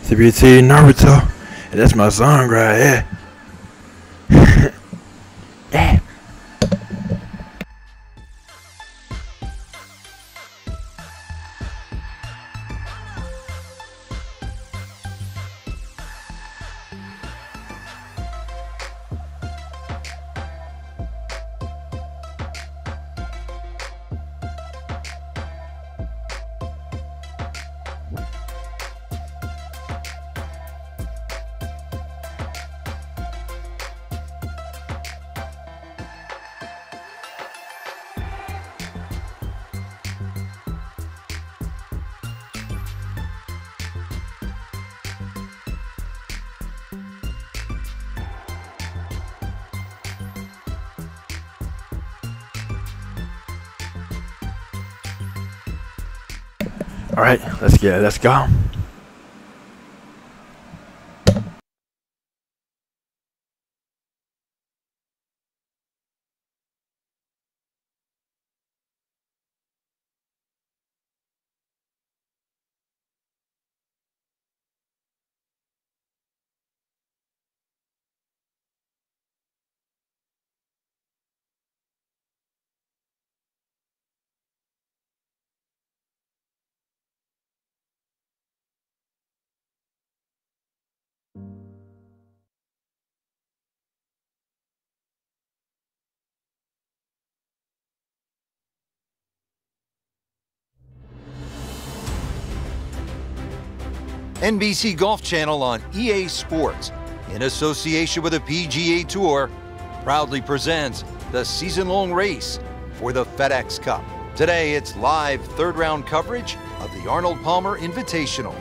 TBT Naruto. And that's my song right here. Yeah. All right, let's go. NBC Golf Channel on EA Sports, in association with the PGA Tour, proudly presents the season-long race for the FedEx Cup. Today, it's live third-round coverage of the Arnold Palmer Invitational.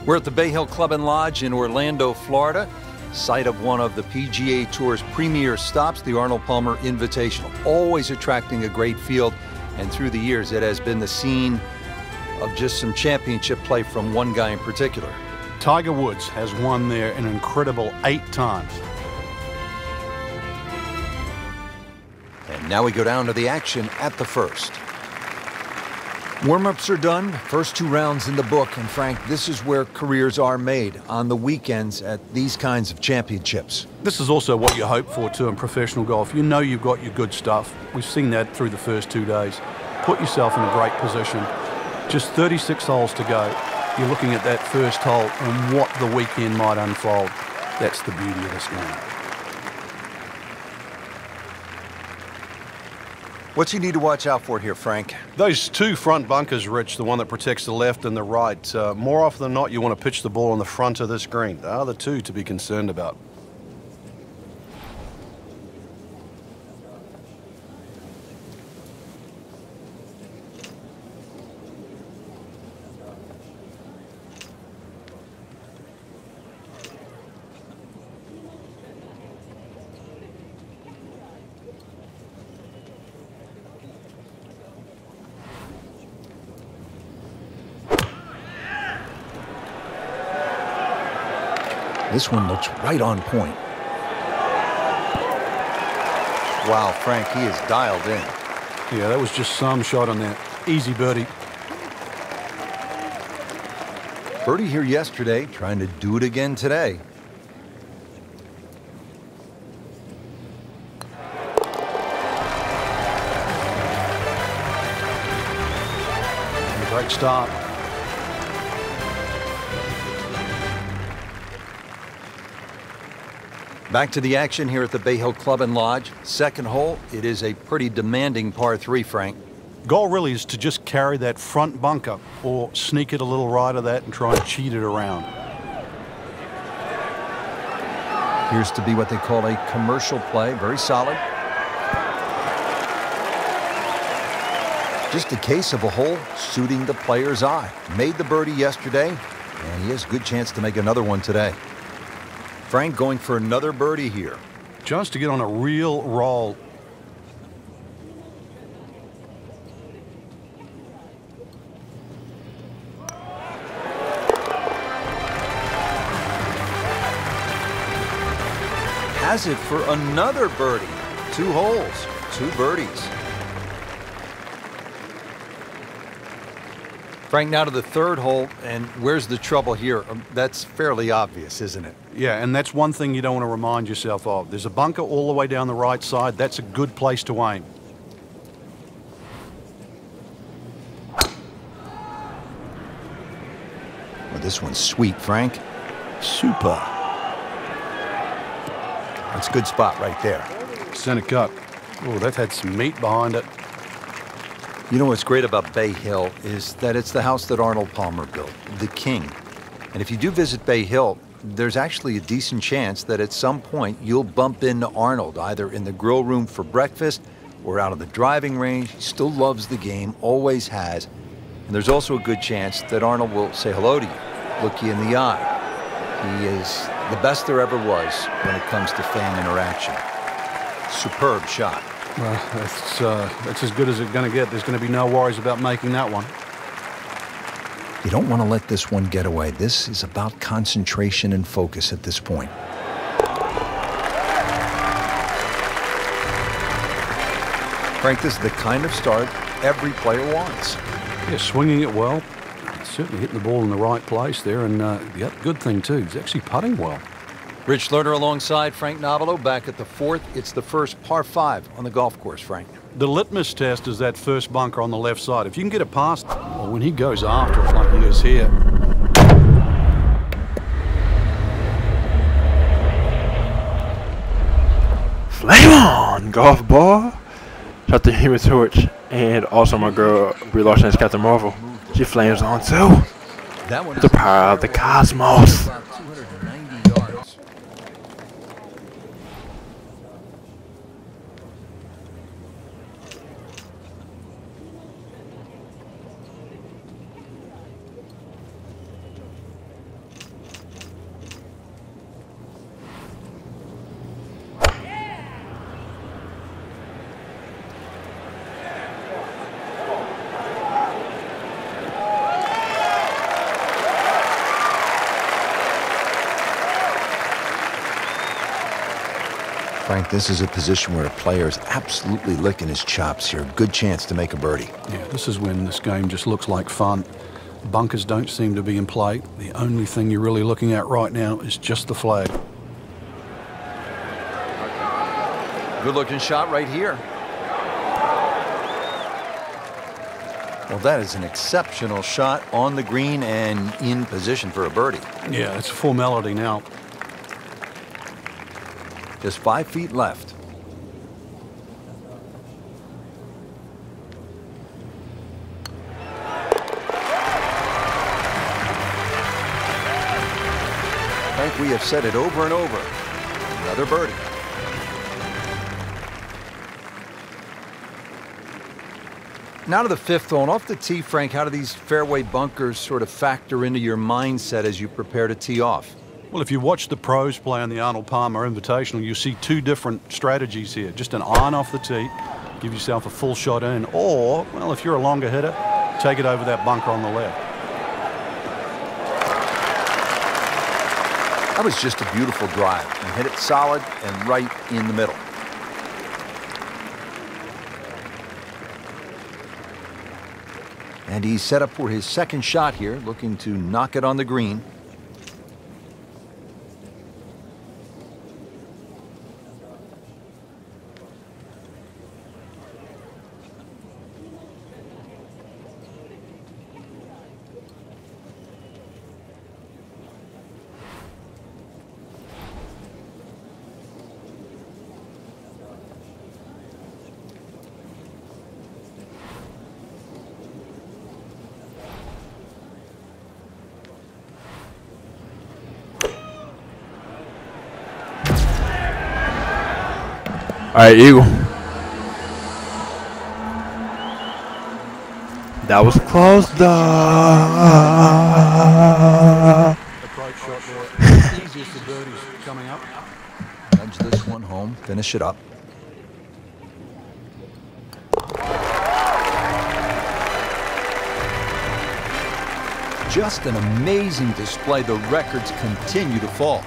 We're at the Bay Hill Club and Lodge in Orlando, Florida, site of one of the PGA Tour's premier stops, the Arnold Palmer Invitational. Always attracting a great field, and through the years, it has been the scene of just some championship play from one guy in particular. Tiger Woods has won there an incredible 8 times. And now we go down to the action at the first. Warm-ups are done, first 2 rounds in the book, and Frank, this is where careers are made, on the weekends at these kinds of championships. This is also what you hope for too in professional golf. You know you've got your good stuff. We've seen that through the first 2 days. Put yourself in a great position. Just 36 holes to go. You're looking at that first hole and what the weekend might unfold. That's the beauty of this game. What's you need to watch out for here, Frank? Those 2 front bunkers, Rich, the one that protects the left and the right. More often than not, you want to pitch the ball on the front of this green. They are the 2 to be concerned about. This one looks right on point. Wow, Frank, he is dialed in. Yeah, that was just some shot on that. Easy birdie. Birdie here yesterday, trying to do it again today. And a great start. Back to the action here at the Bay Hill Club and Lodge. Second hole, it is a pretty demanding par 3, Frank. Goal really is to just carry that front bunker or sneak it a little right of that and try and cheat it around. Appears to be what they call a commercial play, very solid. Just a case of a hole suiting the player's eye. Made the birdie yesterday, and he has a good chance to make another one today. Frank going for another birdie here. Chance to get on a real roll. Has it for another birdie. 2 holes, 2 birdies. Frank, now to the third hole, and where's the trouble here? That's fairly obvious, isn't it? Yeah, and that's one thing you don't want to remind yourself of. There's a bunker all the way down the right side. That's a good place to aim. Well, this one's sweet, Frank. Super. That's a good spot right there. Center cut. Oh, that had some meat behind it. You know what's great about Bay Hill is that it's the house that Arnold Palmer built, the King. And if you do visit Bay Hill, there's actually a decent chance that at some point you'll bump into Arnold, either in the grill room for breakfast or out on the driving range. He still loves the game, always has. And there's also a good chance that Arnold will say hello to you, look you in the eye. He is the best there ever was when it comes to fan interaction. Superb shot. Well, that's as good as it's going to get. There's going to be no worries about making that one. You don't want to let this one get away. This is about concentration and focus at this point. Frank, this is the kind of start every player wants. Yeah, swinging it well. Certainly hitting the ball in the right place there. And the good thing, too, he's actually putting well. Rich Lerner alongside Frank Nobilo back at the fourth. It's the first par 5 on the golf course, Frank. The litmus test is that first bunker on the left side. If you can get it past, well, when he goes after it like he is here. Flame on, golf ball. Shout out to Human Torch and also my girl Brie Larson as Captain Marvel. She flames on too. That one The power of the cosmos. about 290 yards. Frank, this is a position where a player is absolutely licking his chops here. Good chance to make a birdie. Yeah, this is when this game just looks like fun. Bunkers don't seem to be in play. The only thing you're really looking at right now is just the flag. Good looking shot right here. Well, that is an exceptional shot on the green and in position for a birdie. Yeah, it's a formality now. Just 5 feet left. Frank, we have said it over and over. Another birdie. Now to the fifth hole. And off the tee, Frank, how do these fairway bunkers sort of factor into your mindset as you prepare to tee off? Well, if you watch the pros play on the Arnold Palmer Invitational, you see two different strategies here. Just an iron off the tee, give yourself a full shot in, or, well, if you're a longer hitter, take it over that bunker on the left. That was just a beautiful drive. You hit it solid and right in the middle. And he's set up for his second shot here, looking to knock it on the green. All right, Eagle. That was close, though. Approach shot there. Easiest of birdies coming up. Nudge this one home, finish it up. Just an amazing display. The records continue to fall.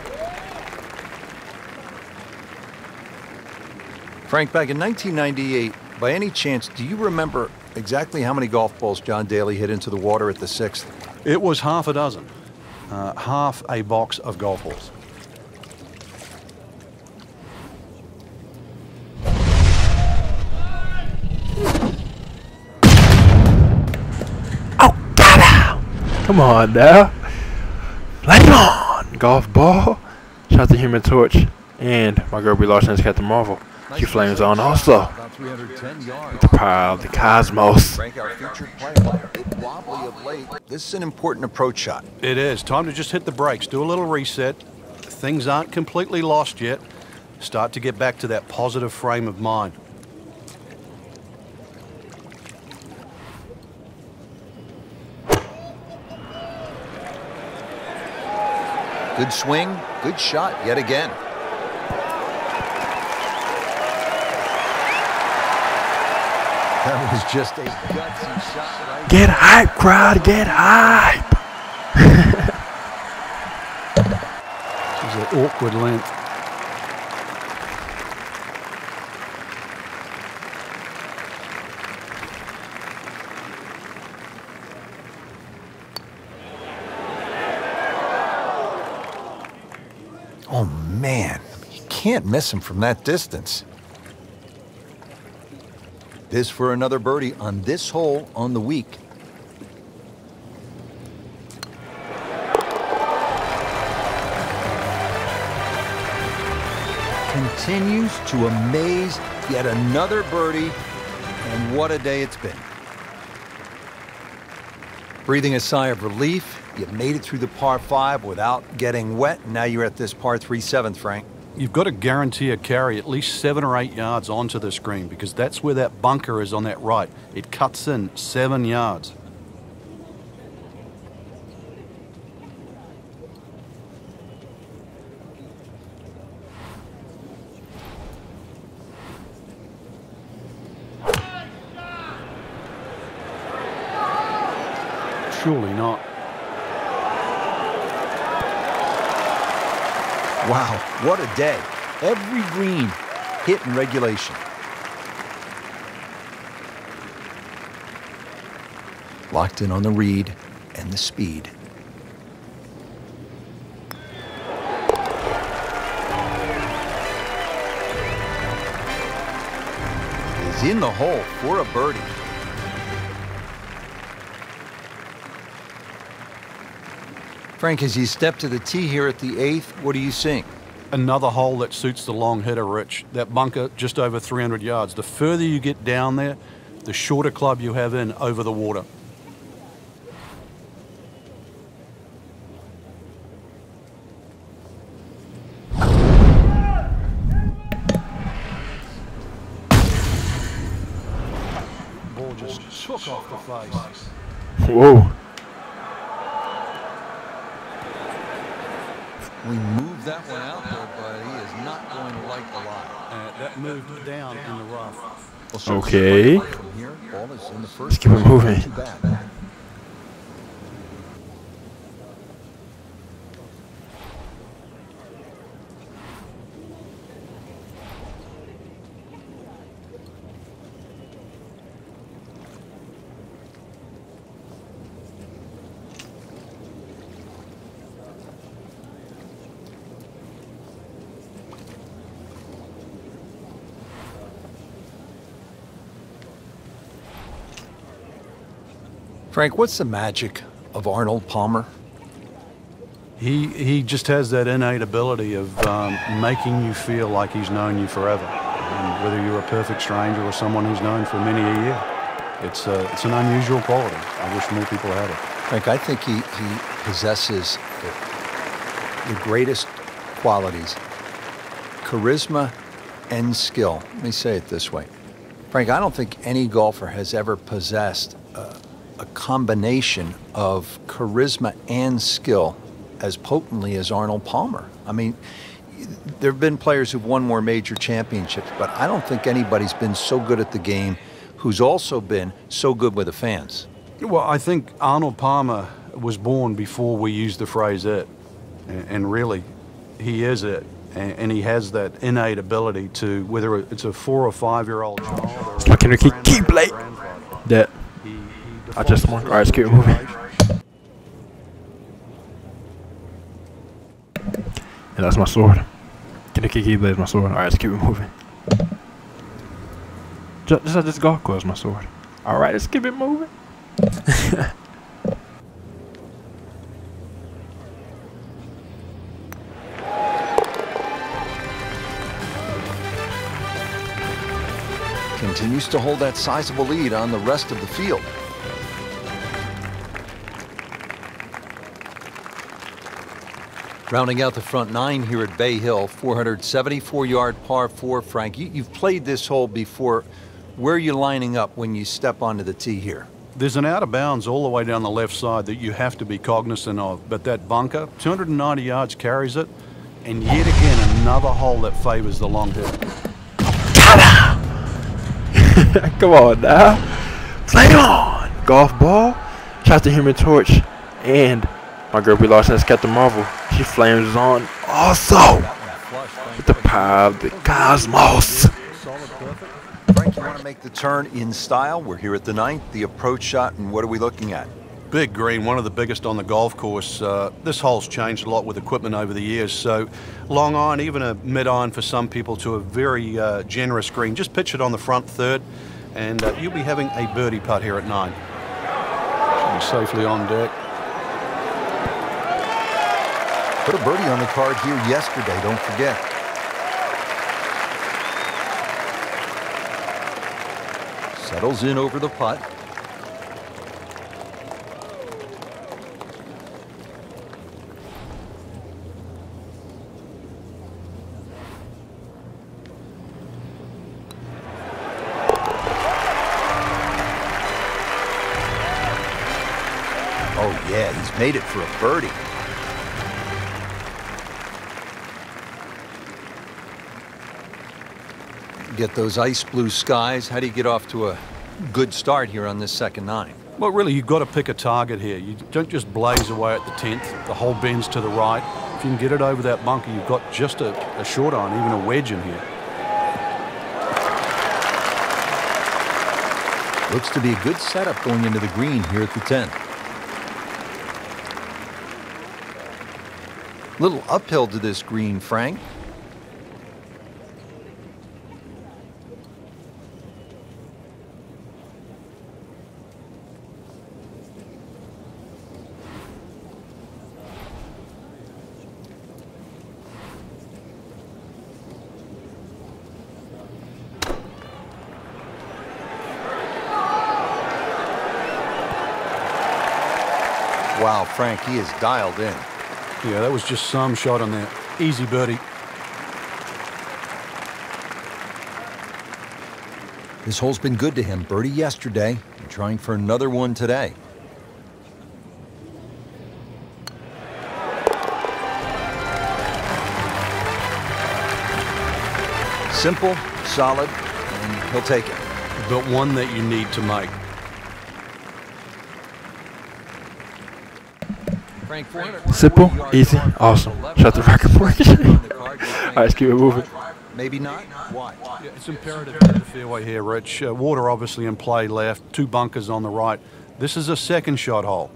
Frank, back in 1998, By any chance, do you remember exactly how many golf balls John Daly hit into the water at the 6th? It was half a dozen. Half a box of golf balls. Oh, got out! Come on now. Lay it on, golf ball. Shout out to Human Torch and my girl Brie Larson as Captain Marvel. She flames on also. About 310 yards. The power of the cosmos. Frank, our featured player, a bit wobbly of late. This is an important approach shot. It is. Time to just hit the brakes. Do a little reset. Things aren't completely lost yet. Start to get back to that positive frame of mind. Good swing, good shot yet again. That was just a gutsy shot. Right? Get hype, crowd, get hype. This is an awkward length. Oh, man. You can't miss him from that distance. This for another birdie on this hole on the week. Continues to amaze. Yet another birdie. And what a day it's been. Breathing a sigh of relief. You made it through the par 5 without getting wet. And now you're at this par 3 7th, Frank. You've got to guarantee a carry at least 7 or 8 yards onto the green because that's where that bunker is on that right. It cuts in 7 yards. Surely not. Wow, what a day. Every green hit in regulation. Locked in on the read and the speed. Is in the hole for a birdie. Frank, as you step to the tee here at the 8th, what are you seeing? Another hole that suits the long hitter, Rich. That bunker just over 300 yards. The further you get down there, the shorter club you have in over the water. Ball just took off the face. Whoa. We moved that one out there, but he is not going to like the lie. That moved down in the rough. Well, Okay. from here, ball is in the first. Let's keep it moving. Too bad. Frank, what's the magic of Arnold Palmer? He just has that innate ability of making you feel like he's known you forever. And whether you're a perfect stranger or someone who's known for many a year, it's an unusual quality. I wish more people had it. Frank, I think he possesses the greatest qualities, charisma and skill. Let me say it this way. Frank, I don't think any golfer has ever possessed a combination of charisma and skill as potently as Arnold Palmer. I mean, there have been players who've won more major championships, but I don't think anybody's been so good at the game who's also been so good with the fans. Well, I think Arnold Palmer was born before we used the phrase "it," and really, he is it. and he has that innate ability to, whether it's a 4 or 5 year old child or It's like Henry Keyblade. That. he I just won. Alright, let's keep it moving. And that's my sword. Henry Keyblade is my sword. Alright, let's keep it moving. Just like this golf course, my sword. Alright, let's keep it moving. Continues to hold that sizable lead on the rest of the field. Rounding out the front 9 here at Bay Hill, 474-yard par 4. Frank, you've played this hole before. Where are you lining up when you step onto the tee here? There's an out of bounds all the way down the left side that you have to be cognizant of, but that bunker, 290 yards carries it, and yet again another hole that favors the long hill. Come on now. Flame on! Golf ball. Shout out to Human Torch. And my girl Brie Larson has Captain Marvel. She flames on also with the power of the cosmos. Frank, you want to make the turn in style? We're here at the 9th, the approach shot, and what are we looking at? Big green, one of the biggest on the golf course. This hole's changed a lot with equipment over the years, so long iron, even a mid iron for some people, to a very generous green. Just pitch it on the front third, and you'll be having a birdie putt here at 9. Should be safely on deck. Put a birdie on the card here yesterday, don't forget. Settles in over the putt. Oh yeah, he's made it for a birdie. Get those ice blue skies. How do you get off to a good start here on this second 9? Well, really, you've got to pick a target here. You don't just blaze away at the 10th. The hole bends to the right. If you can get it over that bunker, you've got just a short iron, even a wedge in here. Looks to be a good setup going into the green here at the 10th. Little uphill to this green, Frank. Wow, Frank, he is dialed in. Yeah, that was just some shot on there. Easy birdie. This hole's been good to him. Birdie yesterday, and trying for another one today. Simple, solid, and he'll take it. But one that you need to make. Frank, 400. Simple, easy, awesome. Shout out to Rocket Mortgage. Alright, let's keep it moving. Maybe not. Why? Yeah, it's imperative to hit the fairway here, Rich. Water obviously in play left, 2 bunkers on the right. This is a second shot hole.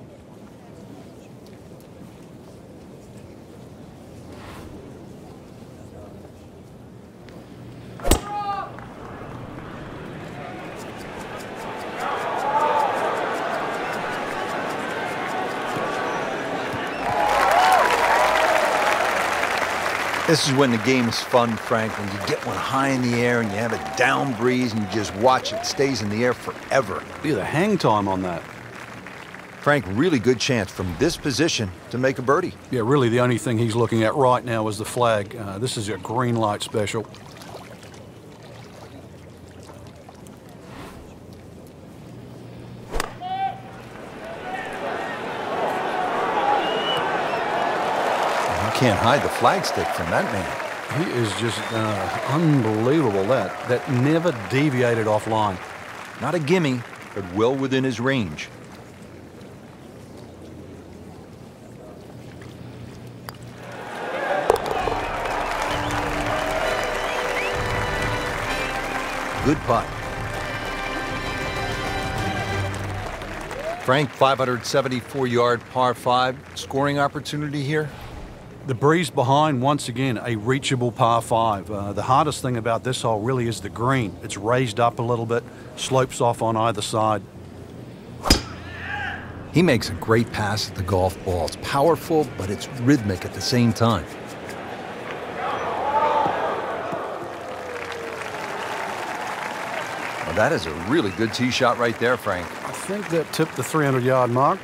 This is when the game is fun, Frank, when you get one high in the air and you have a down breeze and you just watch it. Stays in the air forever. Yeah, the hang time on that. Frank, really good chance from this position to make a birdie. Yeah, really the only thing he's looking at right now is the flag. This is a green light special. Can't hide the flagstick from that man. He is just unbelievable. That never deviated offline. Not a gimme, but well within his range. good putt. Frank, 574-yard par 5. Scoring opportunity here? The breeze behind, once again, a reachable par 5. The hardest thing about this hole really is the green. It's raised up a little bit, slopes off on either side. He makes a great pass at the golf ball. It's powerful, but it's rhythmic at the same time. Well, that is a really good tee shot right there, Frank. I think that tipped the 300-yard mark.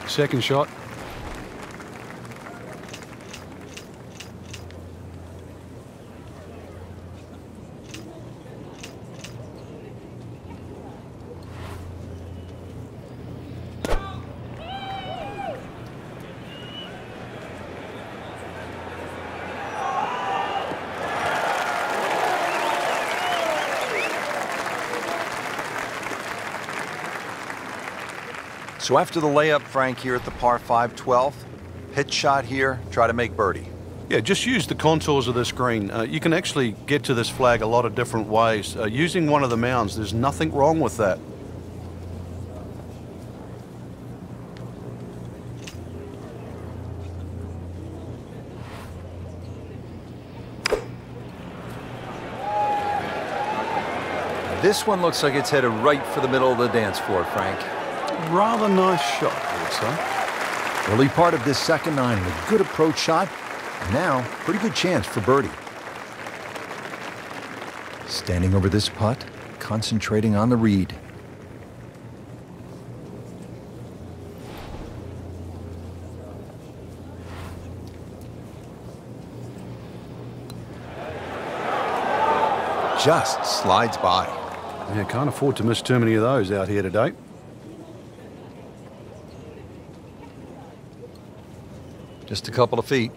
Second shot. So after the layup, Frank, here at the par 5 12th, pitch shot here, try to make birdie. Yeah, just use the contours of this green. You can actually get to this flag a lot of different ways. Using one of the mounds, there's nothing wrong with that. This one looks like it's headed right for the middle of the dance floor, Frank. Rather nice shot, I would say. Early part of this second nine, a good approach shot. And now, pretty good chance for birdie. Standing over this putt, concentrating on the read. Just slides by. Yeah, can't afford to miss too many of those out here today. Just a couple of feet.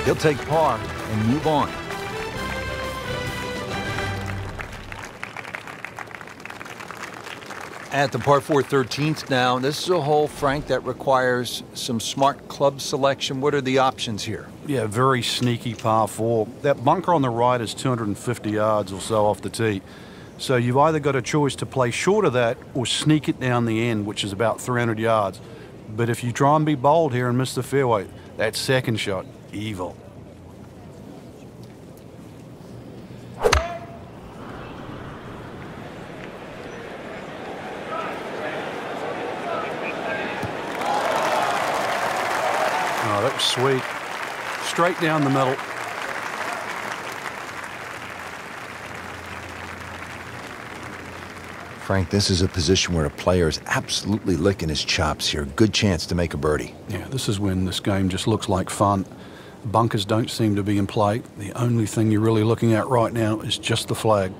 He'll take par and move on. At the par 4 13th now, this is a hole, Frank, that requires some smart club selection. What are the options here? Yeah, very sneaky par 4. That bunker on the right is 250 yards or so off the tee. So you've either got a choice to play short of that or sneak it down the end, which is about 300 yards. But if you try and be bold here and miss the fairway, that second shot, evil. Oh, that was sweet. Straight down the middle. Frank, this is a position where a player is absolutely licking his chops here. Good chance to make a birdie. Yeah, this is when this game just looks like fun. Bunkers don't seem to be in play. The only thing you're really looking at right now is just the flag.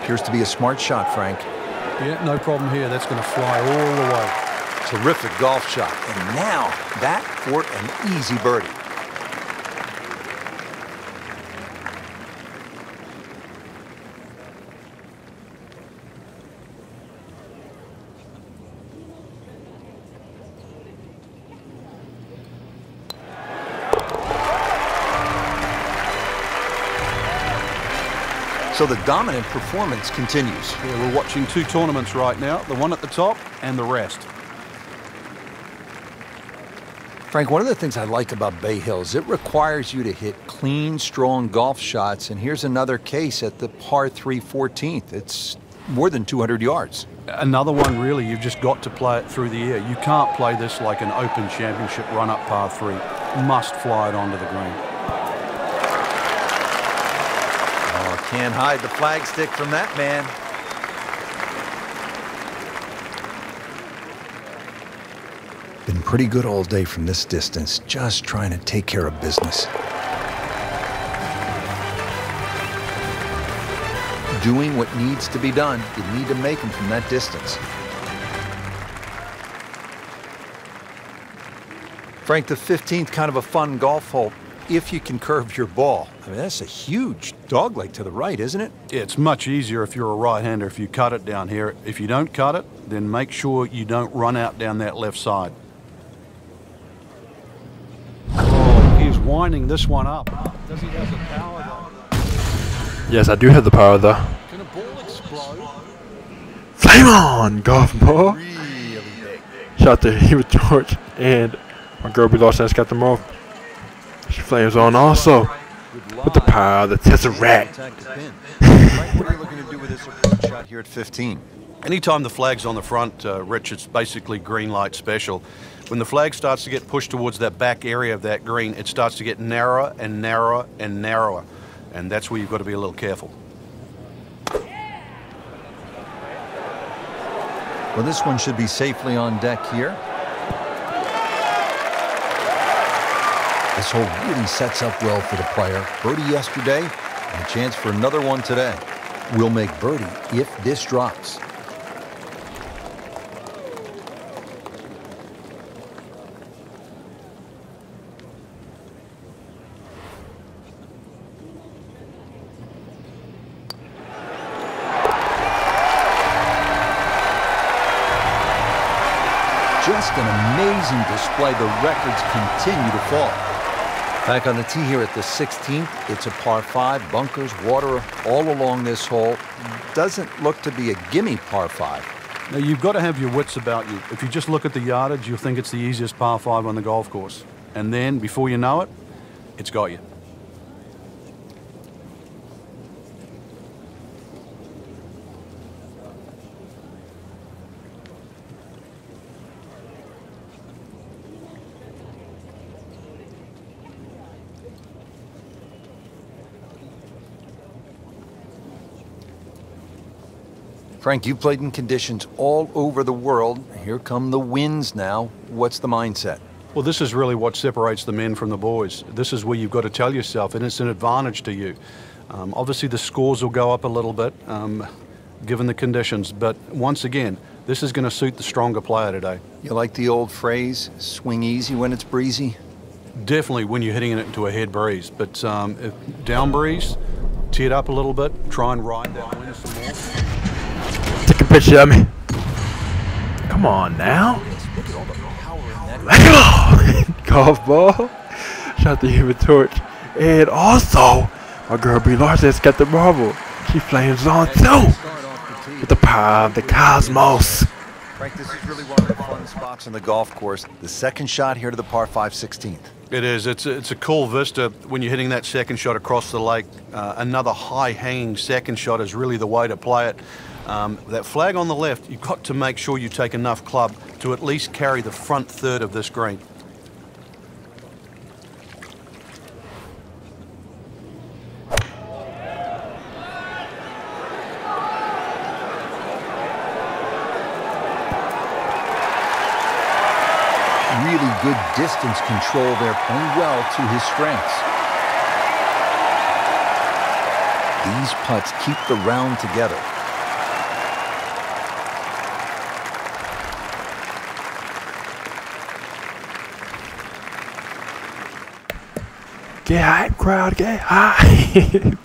Appears to be a smart shot, Frank. Yeah, no problem here. That's going to fly all the way. Terrific golf shot. And now, that for an easy birdie. So the dominant performance continues. Yeah, we're watching two tournaments right now, the one at the top and the rest. Frank, one of the things I like about Bay Hill is it requires you to hit clean, strong golf shots. And here's another case at the par 3 14th. It's more than 200 yards. Another one, really, you've just got to play it through the air. You can't play this like an Open Championship run-up par 3. Must fly it onto the green. Can't hide the flag stick from that man. Been pretty good all day from this distance, just trying to take care of business. Doing what needs to be done. You need to make them from that distance. Frank, the 15th, kind of a fun golf hole if you can curve your ball. I mean, that's a huge dogleg to the right, isn't it? It's much easier if you're a right-hander if you cut it down here. If you don't cut it, then make sure you don't run out down that left side. Oh, he's winding this one up. Does he have the power though? Yes, I do have the power though. Can a ball explode? Flame on, golf ball. Shot the Human Torch, and my girl be lost has got them off. She flames on also with the power of the Tesseract. Frank, what are you looking to do with this approach shot here at 15? Anytime the flag's on the front, Rich, it's basically green light special. When the flag starts to get pushed towards that back area of that green, it starts to get narrower and narrower and narrower. And that's where you've got to be a little careful. Well, this one should be safely on deck here. This hole really sets up well for the player. Birdie yesterday, and a chance for another one today. Will make birdie if this drops. Just an amazing display. The records continue to fall. Back on the tee here at the 16th. It's a par 5, bunkers, water all along this hole. Doesn't look to be a gimme par 5. Now, you've got to have your wits about you. If you just look at the yardage, you'll think it's the easiest par 5 on the golf course. And then, before you know it, it's got you. Frank, you played in conditions all over the world. Here come the winds now. What's the mindset? Well, this is really what separates the men from the boys. This is where you've got to tell yourself, and it's an advantage to you. Obviously, the scores will go up a little bit, given the conditions. But once again, this is going to suit the stronger player today. You like the old phrase, swing easy when it's breezy? Definitely when you're hitting it into a head breeze. But if down breeze, tee it up a little bit, try and ride that wind some more. Take a picture of me. Come on now. Golf ball. Shot the Human Torch. And also, my girl Brie Larson has got the marble. She flames on too. With the power of the cosmos. Frank, this is really one of the fun spots on the golf course. The second shot here to the par 5 16th. It is. It's a cool vista when you're hitting that second shot across the lake. Another high-hanging second shot is really the way to play it. That flag on the left, you've got to make sure you take enough club to at least carry the front third of this green. Really good distance control there, playing well to his strengths. These putts keep the round together. Get hype, crowd, get hype.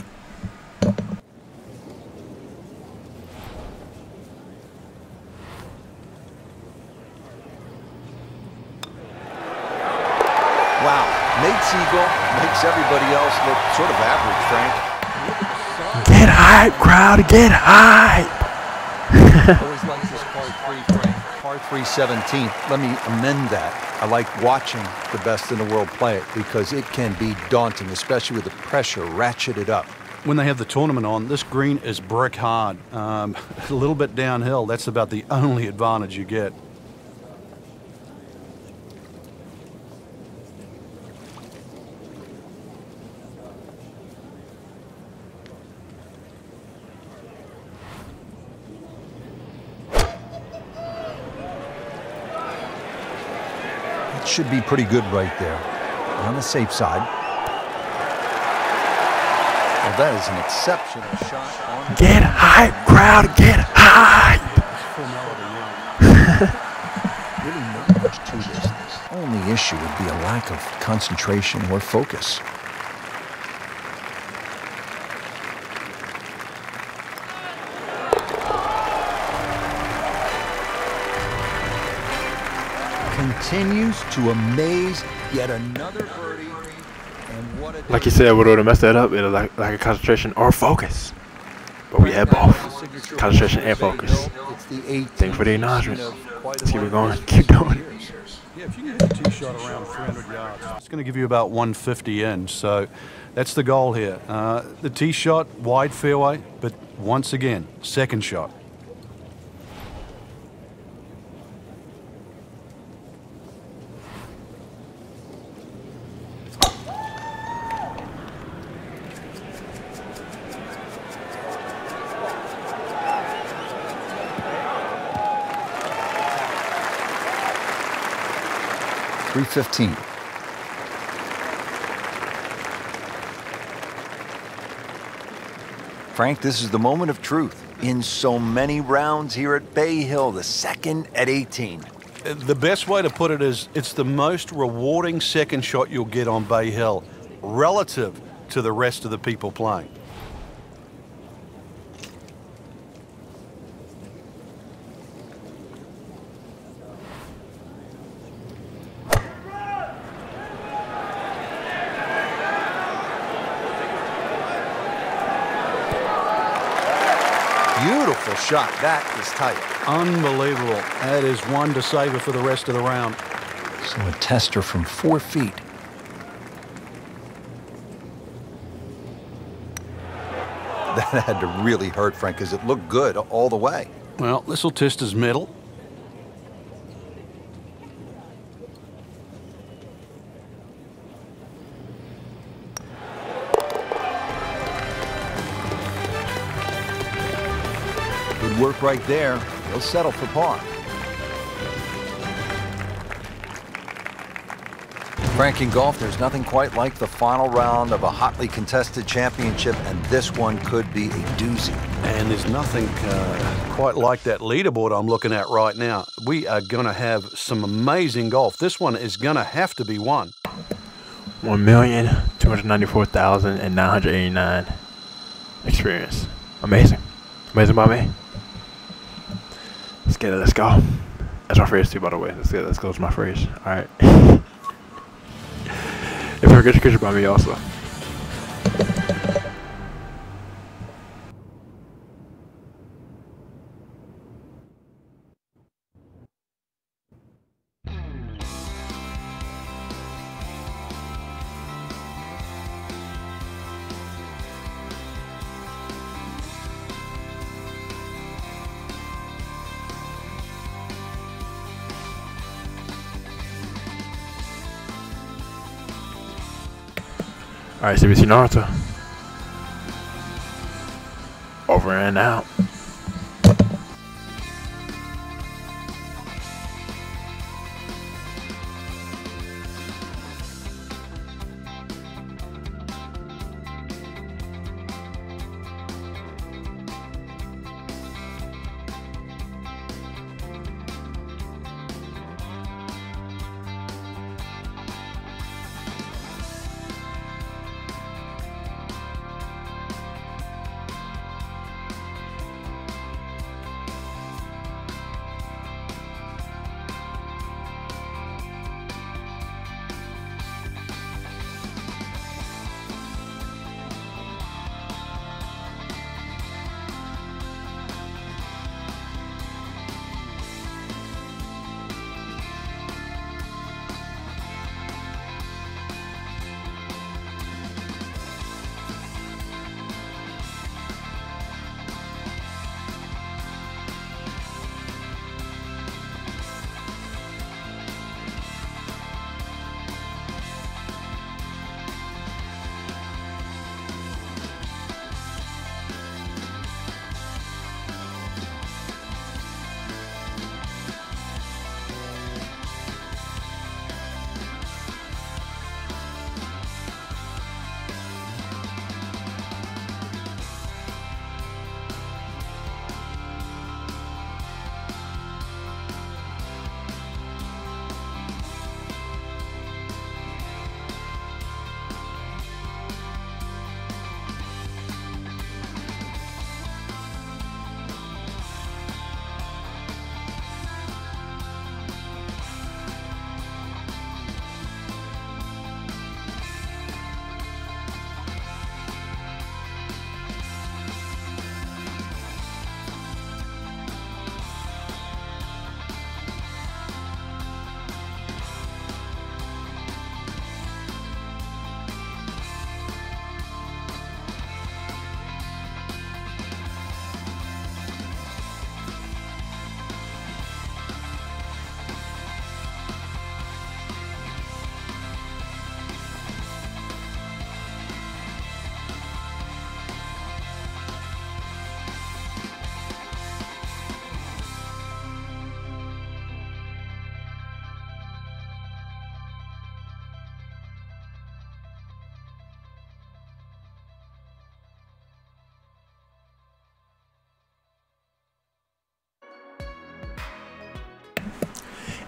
Wow, Nate Siegel makes everybody else look sort of average, Frank. Get hype, crowd, get hype. Always like this par 3, Frank. Par 3 17th. Let me amend that. I like watching the best in the world play it because it can be daunting, especially with the pressure ratcheted up. When they have the tournament on, this green is brick hard. A little bit downhill, that's about the only advantage you get. That should be pretty good right there. On the safe side. Well, that is an exceptional shot. Get hype, crowd, get hype! Really not much to this. The only issue would be a lack of concentration or focus. Continues to amaze, yet another birdie. And what a Like you said, we would have messed that up. It was like a concentration or focus. But we had both. Concentration and focus. Thanks for the acknowledgement. Let's keep it going. Keep doing it. Yeah, if you can hit a tee shot around 300 yards, it's going to give you about 150 in. So that's the goal here. The tee shot, wide fairway, but once again, second shot. .315. Frank, this is the moment of truth. In so many rounds here at Bay Hill, the second at 18. The best way to put it is it's the most rewarding second shot you'll get on Bay Hill relative to the rest of the people playing. Beautiful shot. That is tight. Unbelievable. That is one to savor for the rest of the round. So a tester from 4 feet. That had to really hurt, Frank, because it looked good all the way. Well, this will test his mettle. Good work right there. He'll settle for par. Frank, in golf, there's nothing quite like the final round of a hotly contested championship, and this one could be a doozy. And there's nothing quite like that leaderboard I'm looking at right now. We are going to have some amazing golf. This one is going to have to be won. 1,294,989 experience. Amazing. Amazing by me. Let's get it. Let's go. That's my phrase too, by the way. Let's get it. Let's go. It's my phrase. All right. If you're a good picture by me also. Alright, CBC Naruto. Over and out.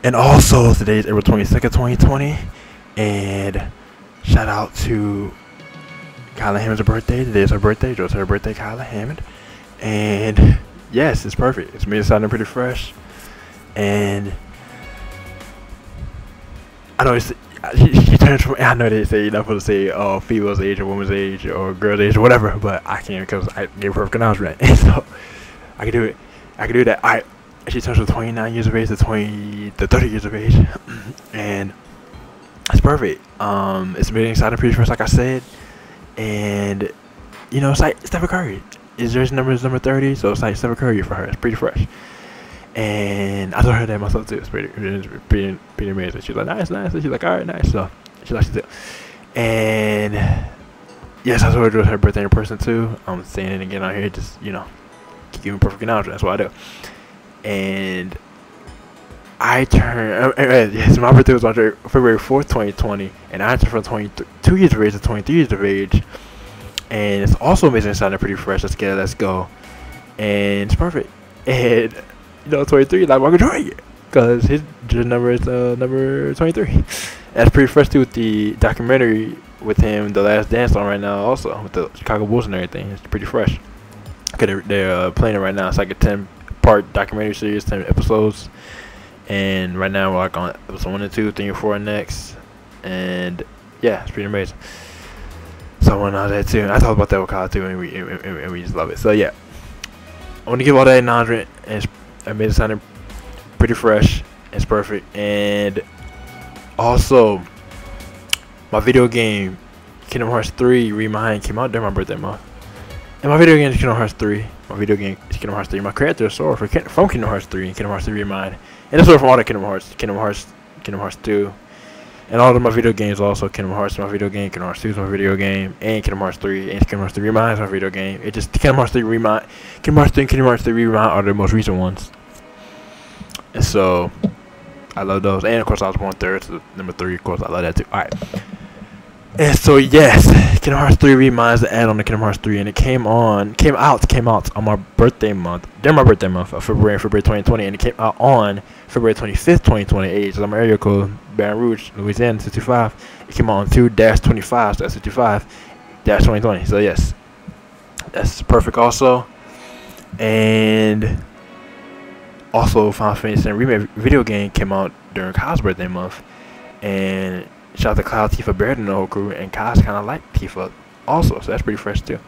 And also, today is April 22nd, 2020. And shout out to Kyla Hammond's birthday. Today is her birthday. It was her birthday, Kyla Hammond. And yes, it's perfect. It's me sounding pretty fresh. And I know she turns from, I know they say you're not supposed to say female's age or woman's age or girl's age or whatever, but I can't because I gave her a acknowledgement. And so I can do it. I can do that. Alright. She turns from 29 years of age to 30 years of age. And it's perfect. It's really exciting, pretty fresh, like I said. And you know, it's like Stephen Curry. His jersey number is number 30, so it's like Stephen Curry for her. It's pretty fresh. And I told her that myself too. It's pretty amazing. She's like, nice. And she's like, alright, nice. So she likes it too. And yes, I told her it was her birthday in person too. I'm saying it again out here, just, you know, give me perfect acknowledgement. That's what I do. And I turned, yes, my birthday was on February 4th, 2020, and I turned from 22 years of age to 23 years of age. And it's also amazing, sounding pretty fresh. Let's get it, let's go. And it's perfect. And you know, 23 like Michael Jordan, because his number is number 23. That's pretty fresh too, with the documentary with him, The Last Dance, on right now, also with the Chicago Bulls and everything. It's pretty fresh. Cause they're playing it right now. It's like a 10-part documentary series, 10 episodes. And right now we're like on episode 1 and 2, 3 and 4 next. And yeah, it's pretty amazing. So I want to know that too. I talked about that with Kyle too, and we just love it. So yeah, I want to give all that acknowledgement, and I made it sound pretty fresh. It's perfect. And also, my video game Kingdom Hearts 3 Remind came out during my birthday month. And my video game is Kingdom Hearts 3. My video game is Kingdom Hearts 3. My character is Sora from Kingdom Hearts 3 and Kingdom Hearts 3 Remind. And it's Sora from all the Kingdom Hearts. Kingdom Hearts 2. And all of my video games also. Kingdom Hearts is my video game. Kingdom Hearts 2 is my video game. And Kingdom Hearts 3 and Kingdom Hearts 3 Remind is my video game. It just Kingdom Hearts 3 Remind. Kingdom Hearts 3 and Kingdom Hearts 3 Remind are the most recent ones. And so I love those. And of course I was born third, so number 3, of course I love that too. Alright. And so yes, Kingdom Hearts 3 Reminds the add-on to Kingdom Hearts 3, and it came out on my birthday month, during my birthday month of February 2020, and it came out on February 25th, 2020. Age, so I'm area code Baton Rouge, Louisiana 65. It came out on 2-25, so that's 65-2020. So yes, that's perfect also. And also Final Fantasy Remake video game came out during Kyle's birthday month, and shout out to Cloud, Tifa, Baird, and the whole crew. And Kyle's kind of like Tifa also, so that's pretty fresh too.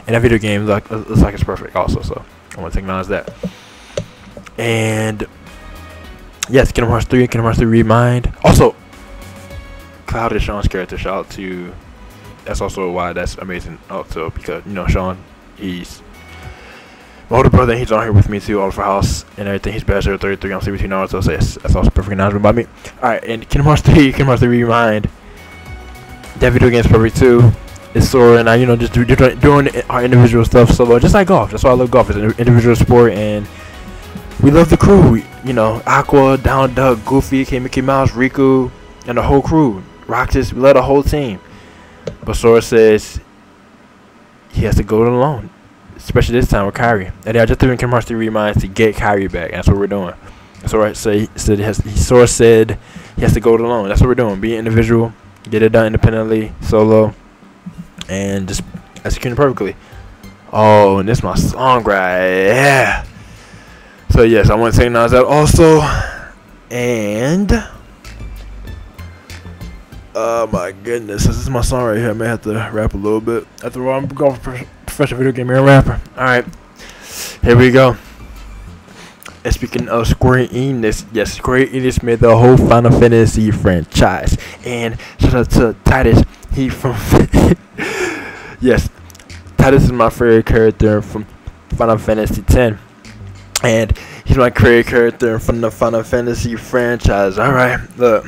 And that video game looks like it's perfect also, so I want to acknowledge that. And yes, Kingdom Hearts 3 and Kingdom Hearts 3 Remind. Also, Cloud is Sean's character. Shout out to, that's also why that's amazing also, because, you know, Sean, he's my older brother, he's on here with me too, all for house and everything. He's Bachelor 33 on CBT Naruto, so yes, that's also perfect announcement by me. Alright, and Kingdom Hearts 3 Remind. That video game's perfect too. It's Sora and I, you know, just doing our individual stuff solo, just like golf. That's why I love golf. It's an individual sport, and we love the crew. You know, Aqua, Donald Duck, Goofy, Mickey Mouse, Riku, and the whole crew. Roxas, we love the whole team. But Sora says he has to go it alone, especially this time with Kairi. And I just doing Kingdom Hearts 3 Reminds to get Kairi back. That's what we're doing. Sora said he has to go it alone. That's what we're doing. Be an individual, get it done independently, solo, and just execute it perfectly. Oh, and this is my song, right? Yeah. So yes, I want to acknowledge that also. And oh my goodness, this is my song right here. I may have to rap a little bit. After all, I'm going for professional video game rapper. Alright, here we go. And speaking of Square Enix, yes, Square Enix made the whole Final Fantasy franchise. And shout out to Titus. He from yes, Titus is my favorite character from Final Fantasy X. And he's my favorite character from the Final Fantasy franchise. Alright, look.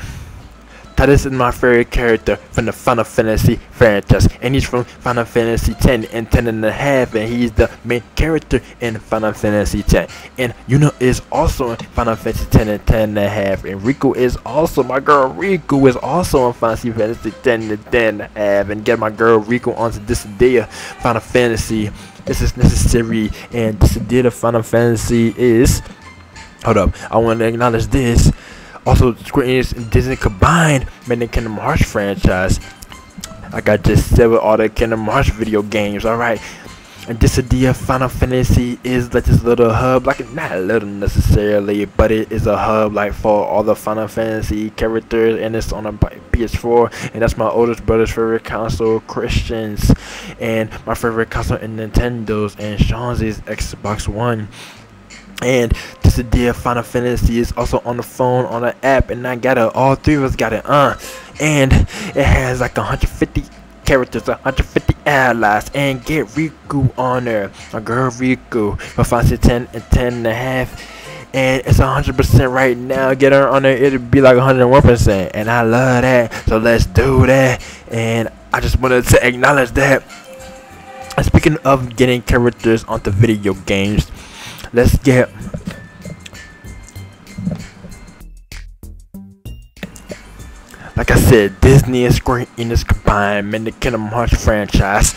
Titus is my favorite character from the Final Fantasy franchise, and he's from Final Fantasy X and 10.5, and he's the main character in Final Fantasy X. And Yuna is also in Final Fantasy X and 10.5, and Riku is also, my girl Riku is also in Final Fantasy X and 10.5, and get my girl Riku onto this day of Final Fantasy. This is necessary, and this day of Final Fantasy is, hold up, I want to acknowledge this. Also, Square Enix and Disney combined made the Kingdom Hearts franchise. Like I just said with all the Kingdom Hearts video games, alright. And this idea of Final Fantasy is like this little hub, like not a little necessarily, but it is a hub like for all the Final Fantasy characters, and it's on a PS4, and that's my oldest brother's favorite console, Christian's, and my favorite console is Nintendo's, and Sean's is Xbox One. And this idea of Final Fantasy is also on the phone, on the app, and I got it. All three of us got it. And it has like 150 characters, 150 allies, and get Riku on there. My girl Riku for 5 to 10 and 10.5. And it's 100% right now. Get her on there, it'll be like 101%. And I love that. So let's do that. And I just wanted to acknowledge that. And speaking of getting characters onto video games, let's get like I said, Disney and Square Enix combined made the Kingdom Hearts franchise.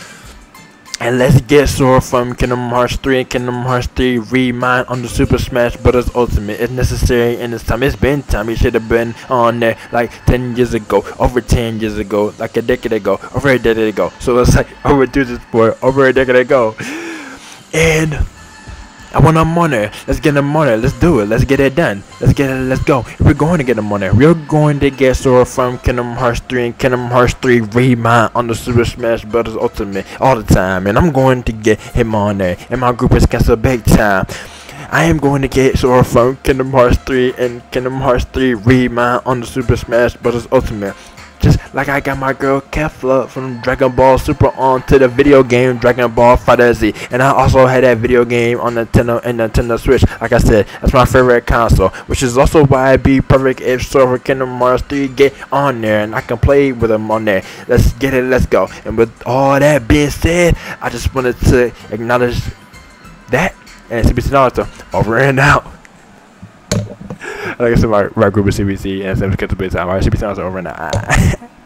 And let's get Sora from Kingdom Hearts 3 and Kingdom Hearts 3 Remind on the Super Smash Bros. Ultimate. It's necessary in this time. It's been time. It should have been on there like 10 years ago, over 10 years ago, like a decade ago, over a decade ago. So let's like overdo this for over a decade ago. And I want them on there. Let's get them on there. Let's do it. Let's get it done. Let's get it. Let's go. We're going to get them on there. We're going to get Sora from Kingdom Hearts 3 and Kingdom Hearts 3 Remind on the Super Smash Bros. Ultimate all the time. And I'm going to get him on there. And my group is canceled big time. I am going to get Sora from Kingdom Hearts 3 and Kingdom Hearts 3 Remind on the Super Smash Bros. Ultimate. Just like I got my girl Kefla from Dragon Ball Super onto the video game Dragon Ball FighterZ. And I also had that video game on Nintendo and Nintendo Switch. Like I said, that's my favorite console, which is also why it'd be perfect if Sora Kingdom Hearts 3 get on there and I can play with them on there. Let's get it, let's go. And with all that being said, I just wanted to acknowledge that. And CBC Naruto, over and out. Like I said, my group is CBC, and it's going to be time. Alright, CBC Naruto, over and out.